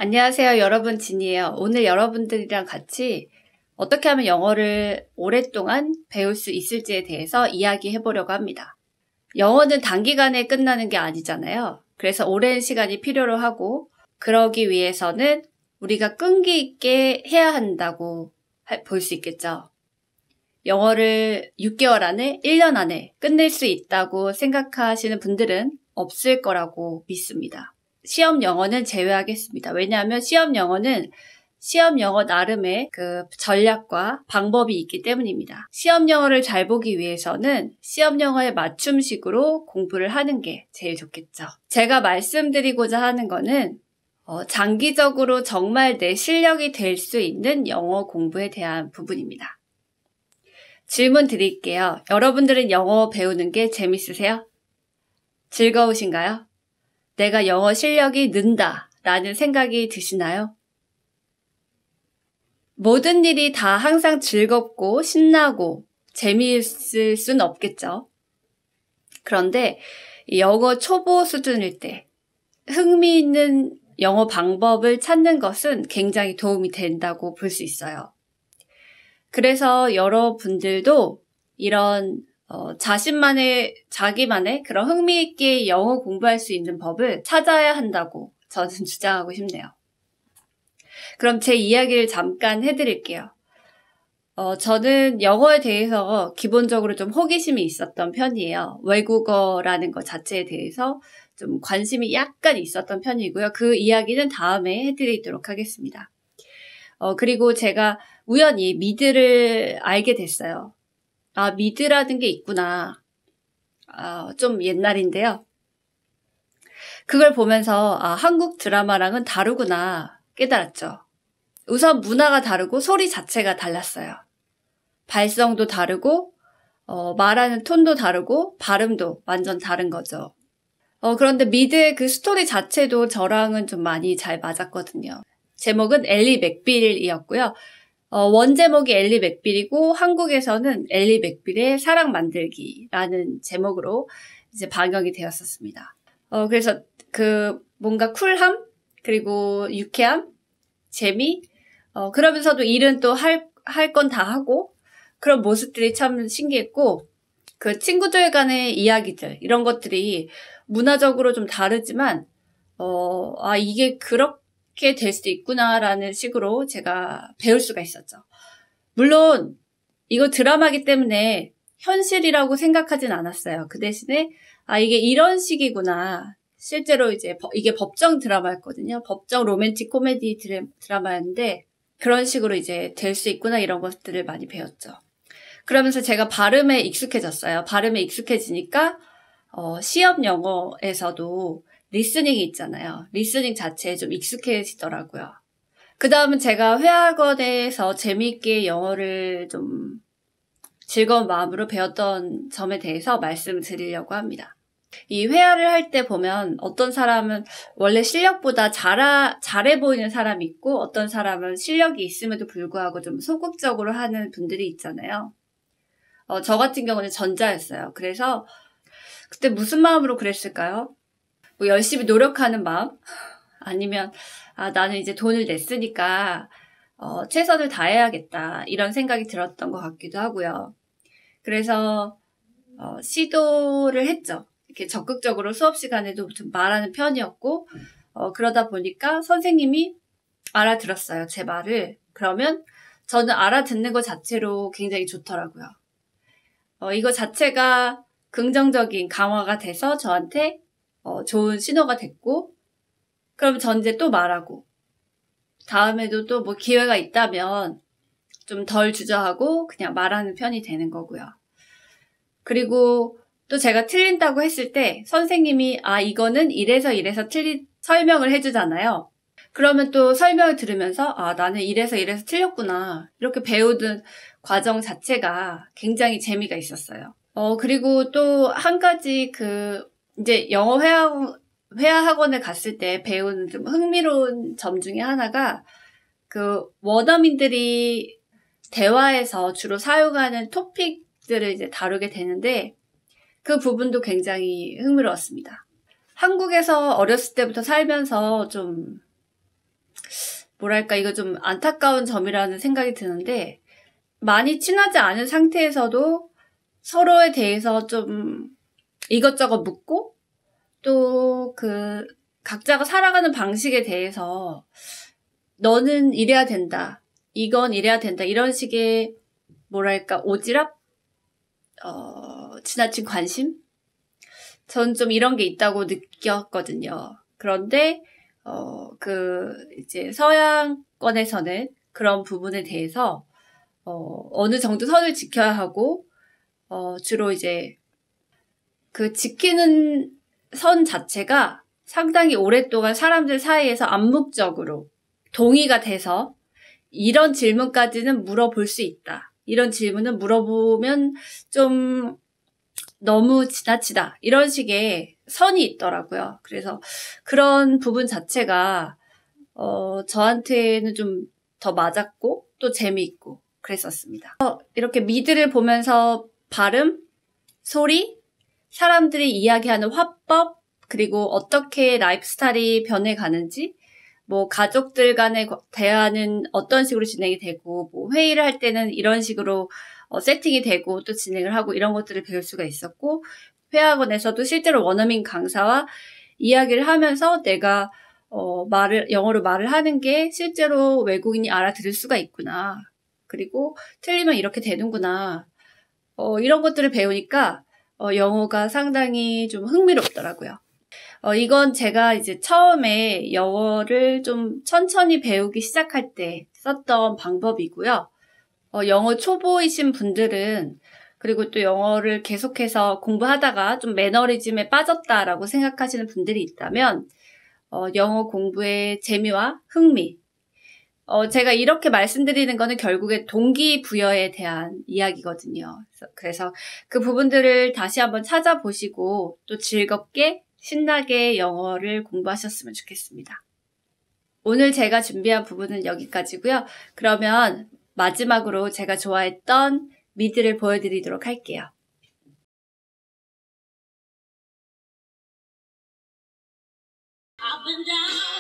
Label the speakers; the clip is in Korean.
Speaker 1: 안녕하세요, 여러분. 진이에요. 오늘 여러분들이랑 같이 어떻게 하면 영어를 오랫동안 배울 수 있을지에 대해서 이야기해 보려고 합니다. 영어는 단기간에 끝나는 게 아니잖아요. 그래서 오랜 시간이 필요로 하고, 그러기 위해서는 우리가 끈기 있게 해야 한다고 볼 수 있겠죠. 영어를 6개월 안에, 1년 안에 끝낼 수 있다고 생각하시는 분들은 없을 거라고 믿습니다. 시험 영어는 제외하겠습니다. 왜냐하면 시험 영어는 시험 영어 나름의 그 전략과 방법이 있기 때문입니다. 시험 영어를 잘 보기 위해서는 시험 영어에 맞춤식으로 공부를 하는 게 제일 좋겠죠. 제가 말씀드리고자 하는 거는 장기적으로 정말 내 실력이 될 수 있는 영어 공부에 대한 부분입니다. 질문 드릴게요. 여러분들은 영어 배우는 게 재밌으세요? 즐거우신가요? 내가 영어 실력이 는다 라는 생각이 드시나요? 모든 일이 다 항상 즐겁고 신나고 재미있을 순 없겠죠. 그런데 영어 초보 수준일 때 흥미있는 영어 방법을 찾는 것은 굉장히 도움이 된다고 볼 수 있어요. 그래서 여러분들도 이런 자기만의 그런 흥미있게 영어 공부할 수 있는 법을 찾아야 한다고 저는 주장하고 싶네요. 그럼 제 이야기를 잠깐 해드릴게요. 저는 영어에 대해서 기본적으로 좀 호기심이 있었던 편이에요. 외국어라는 것 자체에 대해서 좀 관심이 약간 있었던 편이고요. 그 이야기는 다음에 해드리도록 하겠습니다. 그리고 제가 우연히 미드를 알게 됐어요. 아, 미드라는 게 있구나. 좀 옛날인데요. 그걸 보면서 한국 드라마랑은 다르구나 깨달았죠. 우선 문화가 다르고 소리 자체가 달랐어요. 발성도 다르고 말하는 톤도 다르고 발음도 완전 다른 거죠. 그런데 미드의 그 스토리 자체도 저랑은 좀 많이 잘 맞았거든요. 제목은 엘리 맥빌이었고요. 원제목이 엘리 맥빌이고 한국에서는 엘리 맥빌의 사랑 만들기라는 제목으로 이제 방영이 되었었습니다. 그래서 그 뭔가 쿨함 그리고 유쾌함, 재미 그러면서도 일은 또 할 건 다 하고 그런 모습들이 참 신기했고 그 친구들 간의 이야기들 이런 것들이 문화적으로 좀 다르지만 이게 그렇게 될 수도 있구나라는 식으로 제가 배울 수가 있었죠. 물론 이거 드라마기 때문에 현실이라고 생각하진 않았어요. 그 대신에 이게 이런 식이구나. 실제로 이제 이게 법정 드라마였거든요. 법정 로맨틱 코미디 드라마였는데 그런 식으로 이제 될 수 있구나 이런 것들을 많이 배웠죠. 그러면서 제가 발음에 익숙해졌어요. 발음에 익숙해지니까 시험 영어에서도 리스닝이 있잖아요. 리스닝 자체에 좀 익숙해지더라고요. 그 다음은 제가 회화학원에서 재미있게 영어를 좀 즐거운 마음으로 배웠던 점에 대해서 말씀드리려고 합니다. 이 회화를 할 때 보면 어떤 사람은 원래 실력보다 잘해 보이는 사람이 있고 어떤 사람은 실력이 있음에도 불구하고 좀 소극적으로 하는 분들이 있잖아요. 저 같은 경우는 전자였어요. 그래서 그때 무슨 마음으로 그랬을까요? 뭐 열심히 노력하는 마음? 아니면 나는 이제 돈을 냈으니까 최선을 다해야겠다 이런 생각이 들었던 것 같기도 하고요. 그래서 시도를 했죠. 이렇게 적극적으로 수업 시간에도 좀 말하는 편이었고 그러다 보니까 선생님이 알아들었어요. 제 말을. 그러면 저는 알아듣는 것 자체로 굉장히 좋더라고요. 이거 자체가 긍정적인 강화가 돼서 저한테 좋은 신호가 됐고 그럼 전 이제 또 말하고 다음에도 또 뭐 기회가 있다면 좀 덜 주저하고 그냥 말하는 편이 되는 거고요. 그리고 또 제가 틀린다고 했을 때 선생님이 이거는 이래서 설명을 해주잖아요. 그러면 또 설명을 들으면서 나는 이래서 틀렸구나 이렇게 배우는 과정 자체가 굉장히 재미가 있었어요. 그리고 또 한 가지 이제 영어 회화 학원에 갔을 때 배우는 좀 흥미로운 점 중에 하나가 원어민들이 대화에서 주로 사용하는 토픽들을 이제 다루게 되는데 그 부분도 굉장히 흥미로웠습니다. 한국에서 어렸을 때부터 살면서 좀 뭐랄까, 이거 좀 안타까운 점이라는 생각이 드는데, 많이 친하지 않은 상태에서도 서로에 대해서 좀 이것저것 묻고, 또 각자가 살아가는 방식에 대해서 너는 이래야 된다, 이건 이래야 된다, 이런 식의 뭐랄까, 오지랖? 지나친 관심? 전 좀 이런 게 있다고 느꼈거든요. 그런데 이제 서양권에서는 그런 부분에 대해서 어느 정도 선을 지켜야 하고, 주로 이제 지키는 선 자체가 상당히 오랫동안 사람들 사이에서 암묵적으로 동의가 돼서 이런 질문까지는 물어볼 수 있다, 이런 질문은 물어보면 좀 너무 지나치다, 이런 식의 선이 있더라고요. 그래서 그런 부분 자체가 저한테는 좀 더 맞았고 또 재미있고 그랬었습니다. 이렇게 미드를 보면서 발음, 소리, 사람들이 이야기하는 화법, 그리고 어떻게 라이프 스타일이 변해가는지, 뭐 가족들 간의 대화는 어떤 식으로 진행이 되고, 뭐 회의를 할 때는 이런 식으로 세팅이 되고 또 진행을 하고, 이런 것들을 배울 수가 있었고, 회화학원에서도 실제로 원어민 강사와 이야기를 하면서 내가 영어로 말을 하는 게 실제로 외국인이 알아들을 수가 있구나, 그리고 틀리면 이렇게 되는구나, 이런 것들을 배우니까 영어가 상당히 좀 흥미롭더라고요. 이건 제가 이제 처음에 영어를 좀 천천히 배우기 시작할 때 썼던 방법이고요. 영어 초보이신 분들은, 그리고 또 영어를 계속해서 공부하다가 좀 매너리즘에 빠졌다라고 생각하시는 분들이 있다면, 영어 공부의 재미와 흥미, 제가 이렇게 말씀드리는 거는 결국에 동기부여에 대한 이야기거든요. 그래서 그 부분들을 다시 한번 찾아보시고 또 즐겁게 신나게 영어를 공부하셨으면 좋겠습니다. 오늘 제가 준비한 부분은 여기까지고요. 그러면 마지막으로 제가 좋아했던 미드를 보여드리도록 할게요. Up and down.